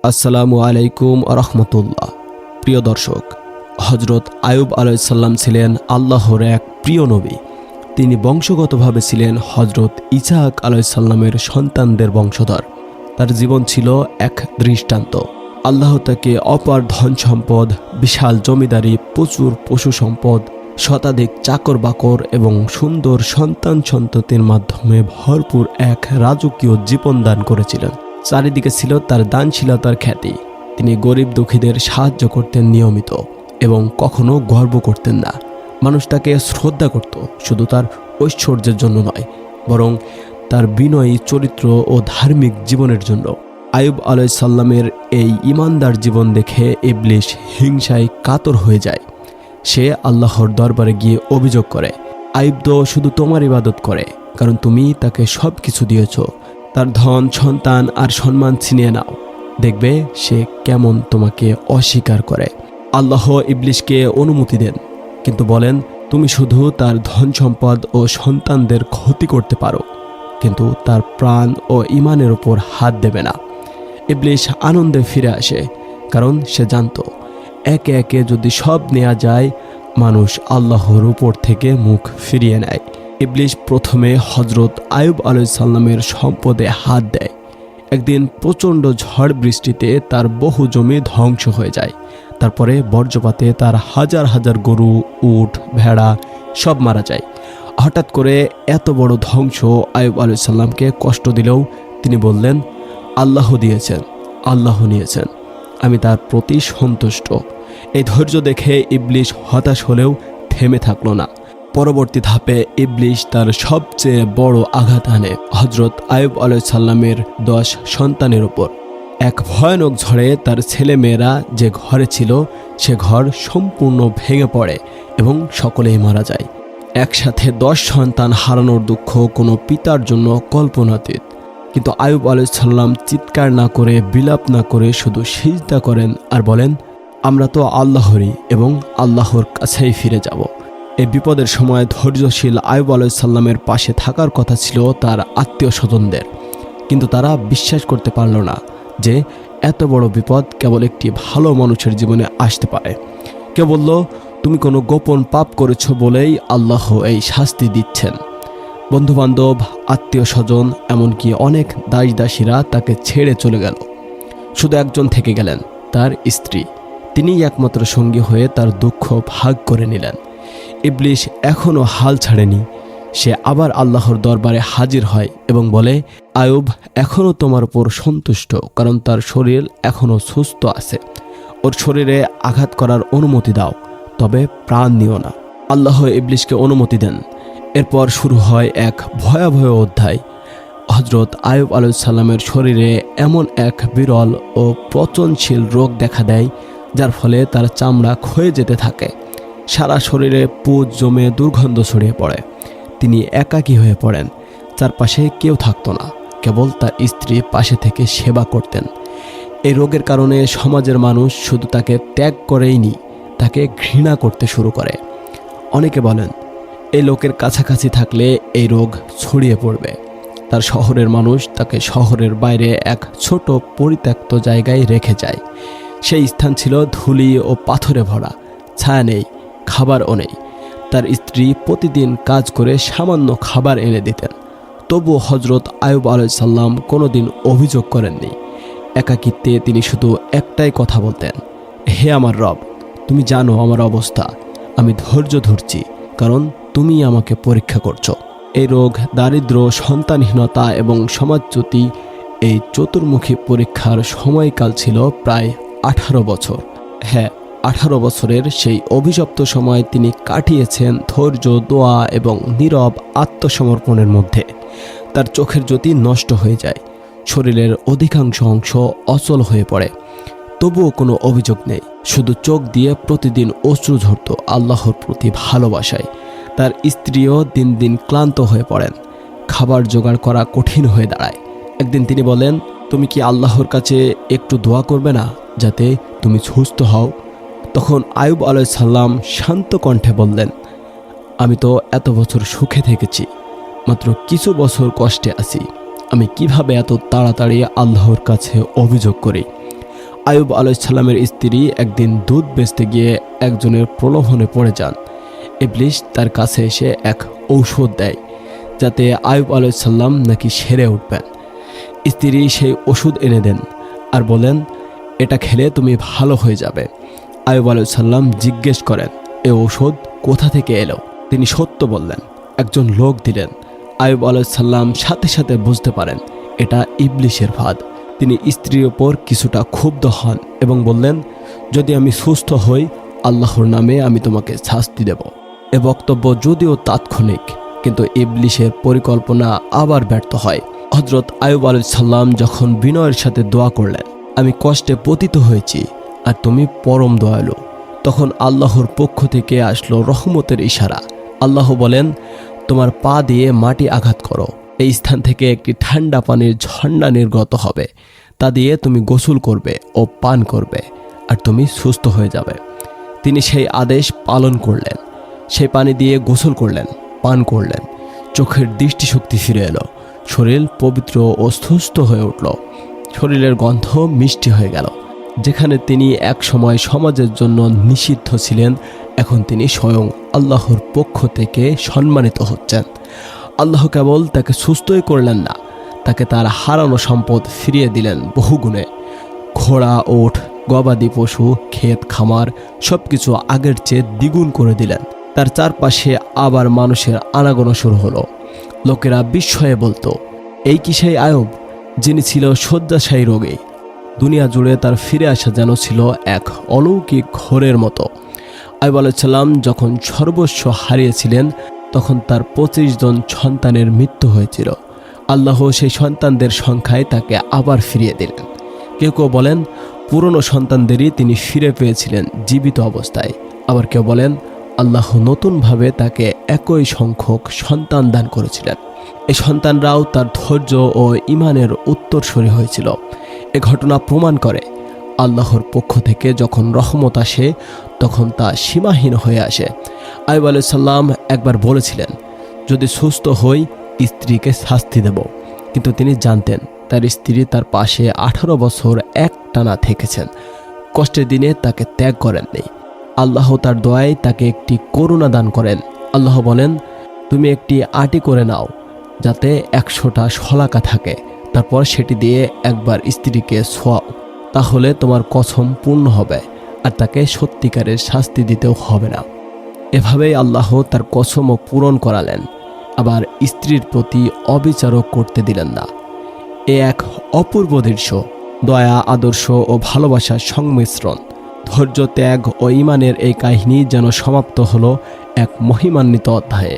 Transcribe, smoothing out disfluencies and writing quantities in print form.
আসসালামু আলাইকুম রহমতুল্লাহ। প্রিয় দর্শক, হজরত আয়ুব আলাইসাল্লাম ছিলেন আল্লাহর এক প্রিয় নবী। তিনি বংশগতভাবে ছিলেন হজরত ইসহাক আলাইসাল্লামের সন্তানদের বংশধর। তার জীবন ছিল এক দৃষ্টান্ত। আল্লাহ তাকে অপার ধন সম্পদ, বিশাল জমিদারি, প্রচুর পশু সম্পদ, শতাধিক চাকর বাকর এবং সুন্দর সন্তানটির মাধ্যমে ভরপুর এক রাজকীয় জীবন দান করেছিলেন। চারিদিকে ছিল তার দানশীলতার খ্যাতি। তিনি গরিব দুঃখীদের সাহায্য করতেন নিয়মিত এবং কখনো গর্ব করতেন না। মানুষ তাকে শ্রদ্ধা করত, শুধু তার ঐশ্বর্যের জন্য নয়, বরং তার বিনয়ী চরিত্র ও ধার্মিক জীবনের জন্য। আয়ুব আলাইসাল্লামের এই ইমানদার জীবন দেখে ইবলিশ হিংসায় কাতর হয়ে যায়। সে আল্লাহর দরবারে গিয়ে অভিযোগ করে, আয়ুব তো শুধু তোমার ইবাদত করে, কারণ তুমি তাকে সব কিছু দিয়েছ। তার ধন, সন্তান আর সম্মান ছিনিয়ে নাও, দেখবে সে কেমন তোমাকে অস্বীকার করে। আল্লাহ ইবলিশকে অনুমতি দেন, কিন্তু বলেন, তুমি শুধু তার ধন সম্পদ ও সন্তানদের ক্ষতি করতে পারো, কিন্তু তার প্রাণ ও ইমানের উপর হাত দেবে না। ইবলিশ আনন্দে ফিরে আসে, কারণ সে জানত একে একে যদি সব নেওয়া যায়, মানুষ আল্লাহর উপর থেকে মুখ ফিরিয়ে নেয়। ইবলিশ প্রথমে হজরত আয়ুব আলাইসাল্লামের সম্পদে হাত দেয়। একদিন প্রচণ্ড ঝড় বৃষ্টিতে তার বহু জমি ধ্বংস হয়ে যায়। তারপরে বজ্রপাতে তার হাজার হাজার গরু, উট, ভেড়া সব মারা যায়। হঠাৎ করে এত বড় ধ্বংস আয়ুব আলাইসাল্লামকে কষ্ট দিলেও তিনি বললেন, আল্লাহ দিয়েছেন, আল্লাহ নিয়েছেন, আমি তার প্রতি সন্তুষ্ট। এই ধৈর্য দেখে ইবলিশ হতাশ হলেও থেমে থাকলো না। পরবর্তী ধাপে ইবলিশ তার সবচেয়ে বড় আঘাত আনে হজরত আয়ুব আলাইসাল্লামের 10 সন্তানের ওপর। এক ভয়ানক ঝড়ে তার ছেলেমেয়েরা যে ঘরে ছিল, সে ঘর সম্পূর্ণ ভেঙে পড়ে এবং সকলেই মারা যায়। একসাথে 10 সন্তান হারানোর দুঃখ কোনো পিতার জন্য কল্পনাতীত। কিন্তু আয়ুব আলাইসাল্লাম চিৎকার না করে, বিলাপ না করে শুধু সিজদা করেন আর বলেন, আমরা তো আল্লাহরই এবং আল্লাহর কাছেই ফিরে যাব। এই বিপদের সময় ধৈর্যশীল আয়ুব আলাইসাল্লামের পাশে থাকার কথা ছিল তার আত্মীয় স্বজনদের, কিন্তু তারা বিশ্বাস করতে পারল না যে এত বড় বিপদ কেবল একটি ভালো মানুষের জীবনে আসতে পারে। কেউ বলল, তুমি কোনো গোপন পাপ করেছ বলেই আল্লাহ এই শাস্তি দিচ্ছেন। বন্ধুবান্ধব, আত্মীয় স্বজন, এমনকি অনেক দাস দাসীরা তাকে ছেড়ে চলে গেল। শুধু একজন থেকে গেলেন, তার স্ত্রী। তিনিই একমাত্র সঙ্গী হয়ে তার দুঃখ ভাগ করে নিলেন। ইবলিশ এখনও হাল ছাড়েনি। সে আবার আল্লাহর দরবারে হাজির হয় এবং বলে, আয়ুব এখনও তোমার উপর সন্তুষ্ট, কারণ তার শরীর এখনও সুস্থ আছে। ওর শরীরে আঘাত করার অনুমতি দাও, তবে প্রাণ নিও না। আল্লাহ ইবলিশকে অনুমতি দেন। এরপর শুরু হয় এক ভয়াবহ অধ্যায়। হজরত আয়ুব আলাইসাল্লামের শরীরে এমন এক বিরল ও পচনশীল রোগ দেখা দেয়, যার ফলে তার চামড়া ক্ষয়ে যেতে থাকে। সারা শরীরে পুজ জমে দুর্গন্ধ ছড়িয়ে পড়ে। তিনি একাকী হয়ে পড়েন। চারপাশে কেউ থাকতো না, কেবল তার স্ত্রী পাশে থেকে সেবা করতেন। এই রোগের কারণে সমাজের মানুষ শুধু তাকে ত্যাগ করেইনি, তাকে ঘৃণা করতে শুরু করে। অনেকে বলেন, এই লোকের কাছাকাছি থাকলে এই রোগ ছড়িয়ে পড়বে। তার শহরের মানুষ তাকে শহরের বাইরে এক ছোট পরিত্যক্ত জায়গায় রেখে যায়। সেই স্থান ছিল ধুলি ও পাথরে ভরা, ছায়া নেই, খাবারও নেই। তার স্ত্রী প্রতিদিন কাজ করে সামান্য খাবার এনে দিতেন। তবু হজরত আয়ুব আলাইসাল্লাম কোনোদিন অভিযোগ করেননি। একাকিত্বে তিনি শুধু একটাই কথা বলতেন, হে আমার রব, তুমি জানো আমার অবস্থা, আমি ধৈর্য ধরছি, কারণ তুমি আমাকে পরীক্ষা করছো। এই রোগ, দারিদ্র, সন্তানহীনতা এবং সমাজচ্যুতি, এই চতুর্মুখী পরীক্ষার সময়কাল ছিল প্রায় 18 বছর। হ্যাঁ, 18 বছরের সেই অভিশপ্ত সময় তিনি কাটিয়েছেন ধৈর্য, দোয়া এবং নীরব আত্মসমর্পণের মধ্যে। তার চোখের জ্যোতি নষ্ট হয়ে যায়, শরীরের অধিকাংশ অংশ অচল হয়ে পড়ে। তবুও কোনো অভিযোগ নেই, শুধু চোখ দিয়ে প্রতিদিন অশ্রু ঝরত আল্লাহর প্রতি ভালোবাসায়। তার স্ত্রীও দিন দিন ক্লান্ত হয়ে পড়েন। খাবার জোগাড় করা কঠিন হয়ে দাঁড়ায়। একদিন তিনি বলেন, তুমি কি আল্লাহর কাছে একটু দোয়া করবে না, যাতে তুমি সুস্থ হও? তখন আয়ুব আলাইসাল্লাম শান্ত কণ্ঠে বললেন, আমি তো এত বছর সুখে থেকেছি, মাত্র কিছু বছর কষ্টে আছি। আমি কিভাবে এত তাড়াতাড়ি আল্লাহর কাছে অভিযোগ করি? আয়ুব আলাইহিসসালামের স্ত্রী একদিন দুধ বেচতে গিয়ে একজনের প্রলোভনে পড়ে যান। ইবলিস তার কাছে এসে এক ঔষধ দেয় যাতে আয়ুব আলাইহিসসালাম নাকি সেরে উঠবেন। স্ত্রী সেই ওষুধ এনে দেন আর বলেন, এটা খেলে তুমি ভালো হয়ে যাবে। আয়ুব আলাইহিসসালাম জিজ্ঞেস করেন, এ ঔষধ কোথা থেকে এলো? তিনি সত্য বললেন, একজন লোক দিলেন। আয়ুব আলাইহিসসালাম সাথে সাথে বুঝতে পারেন এটা ইবলিসের ফাঁদ। তিনি স্ত্রীর ওপর কিছুটা ক্ষুব্ধ হন এবং বললেন, যদি আমি সুস্থ হই আল্লাহর নামে আমি তোমাকে শাস্তি দেব। এ বক্তব্য যদিও তাৎক্ষণিক, কিন্তু ইবলিসের পরিকল্পনা আবার ব্যর্থ হয়। হযরত আয়ুব আলাইহিসসালাম যখন বিনয়ের সাথে দোয়া করলেন, আমি কষ্টে পতিত হয়েছি আর তুমি পরম দয়ালু, তখন আল্লাহর পক্ষ থেকে আসলো রহমতের ইশারা। আল্লাহ বলেন, তোমার পা দিয়ে মাটি আঘাত করো, এই স্থান থেকে একটি ঠান্ডা পানির ঝর্ণা নির্গত হবে, তা দিয়ে তুমি গোসল করবে ও পান করবে আর তুমি সুস্থ হয়ে যাবে। তিনি সেই আদেশ পালন করলেন। সেই পানি দিয়ে গোসল করলেন, পান করলেন। চোখের দৃষ্টিশক্তি ফিরে এলো, শরীর পবিত্র ও সুস্থ হয়ে উঠল। শরীরের গন্ধ মিষ্টি হয়ে গেল। যেখানে তিনি এক সময় সমাজের জন্য নিষিদ্ধ ছিলেন, এখন তিনি স্বয়ং আল্লাহর পক্ষ থেকে সম্মানিত হচ্ছেন। আল্লাহ কেবল তাকে সুস্থই করলেন না, তাকে তার হারানো সম্পদ ফিরিয়ে দিলেন বহুগুণে। ঘোড়া, ওট, গবাদি পশু, ক্ষেত খামার সবকিছু আগের চেয়ে দ্বিগুণ করে দিলেন। তার চারপাশে আবার মানুষের আনাগোনা শুরু হলো। লোকেরা বিস্ময়ে বলতো, এই কি সেই আয়ুব যিনি ছিল শয্যাশায়ী রোগী? দুনিয়া জুড়ে তার ফিরে আসা যেন ছিল এক অলৌকিক ঘোরের মতো। আয়ুব আলাইহিসসালাম যখন সর্বস্ব হারিয়েছিলেন, তখন তার 25 জন সন্তানের মৃত্যু হয়েছিল। আল্লাহ সেই সন্তানদের সংখ্যায় তাকে আবার ফিরিয়ে দিলেন। কেউ কেউ বলেন, পুরনো সন্তানদেরই তিনি ফিরে পেয়েছিলেন জীবিত অবস্থায়। আবার কেউ বলেন, আল্লাহ নতুনভাবে তাকে একই সংখ্যক সন্তান দান করেছিলেন। এই সন্তানরাও তার ধৈর্য ও ঈমানের উত্তরসূরি হয়েছিল। এ ঘটনা প্রমাণ করে, আল্লাহর পক্ষ থেকে যখন রহমত আসে তখন তা সীমাহীন হয়ে আসে। আয়ুব আলাইহিসসালাম একবার বলেছিলেন, যদি সুস্থ হই স্ত্রীকে শাস্তি দেব, কিন্তু তিনি জানতেন তার স্ত্রী তার পাশে 18 বছর একটানা থেকেছেন। কষ্টের দিনে তাকে ত্যাগ করেননি। আল্লাহ তার দয়ায় তাকে একটি করুণা দান করেন। আল্লাহ বলেন, তুমি একটি আটি করে নাও যাতে 100টা শলাকা থাকে, তারপর সেটি দিয়ে একবার স্ত্রীকে ছোঁয়াও, তাহলে তোমার কসম পূর্ণ হবে আর তাকে সত্যিকারের শাস্তি দিতেও হবে না। এভাবেই আল্লাহ তার কসমও পূরণ করালেন, আবার স্ত্রীর প্রতি অবিচারও করতে দিলেন না। এ এক অপূর্ব দৃশ্য, দয়া, আদর্শ ও ভালোবাসার সংমিশ্রণ। ধৈর্য, ত্যাগ ও ঈমানের এই কাহিনী যেন সমাপ্ত হলো এক মহিমান্বিত অধ্যায়ে।